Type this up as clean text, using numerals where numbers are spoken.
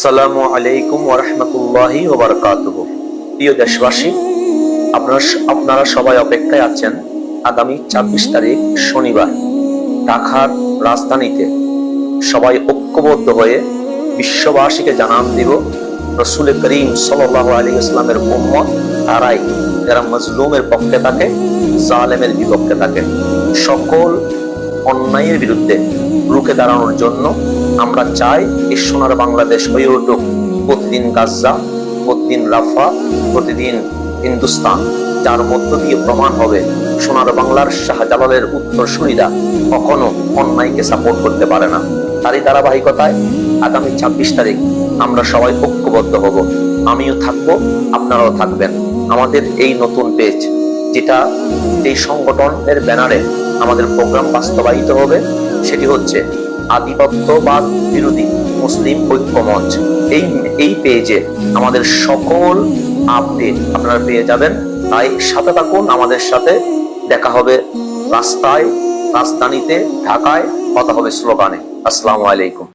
আসসালামু আলাইকুম ওয়া রাহমাতুল্লাহি ওয়া বারাকাতুহু। প্রিয় দেশবাসী, আপনারা সবাই অপেক্ষায় আছেন আগামী ২৬ তারিখ শনিবার ঢাকার রাজধানীতে সবাই ঐক্যবদ্ধ হয়ে বিশ্ববাসীকে জানান দিব রাসূল করিম সাল্লাল্লাহু আলাইহি ওয়াসাল্লামের উম্মত তারাই যারা মাজলুমের পক্ষে থাকে, জালেমের বিপক্ষে থাকে। সকল অন্যায়ের বিরুদ্ধে রুখে দাঁড়ানোর জন্য আমরা চাই এই সোনার বাংলাদেশ হয়ে উঠুক প্রতিদিন গাজা, প্রতিদিন রাফা, প্রতিদিন হিন্দুস্তান, যার মধ্য দিয়ে প্রমাণ হবে সোনার বাংলার শাহজালালের উত্তরসূরিরা কখনো অন্যায়কে সাপোর্ট করতে পারে না। তারই ধারাবাহিকতায় আগামী ২৬ তারিখ আমরা সবাই ঐক্যবদ্ধ হব। আমিও থাকবো, আপনারাও থাকবেন। আমাদের এই নতুন পেজ, যেটা এই সংগঠনের ব্যানারে আমাদের প্রোগ্রাম বাস্তবায়িত হবে, সেটি হচ্ছে আধিপত্যবাদ বিরোধী মুসলিম ঐক্য মঞ্চ। এই পেজে আমাদের সকল আপডেট আপনারা পেয়ে যাবেন। তাই সাথে থাকুন, আমাদের সাথে দেখা হবে রাস্তায়, রাজধানীতে, ঢাকায়, কথা হবে স্লোগানে। আসসালামু আলাইকুম।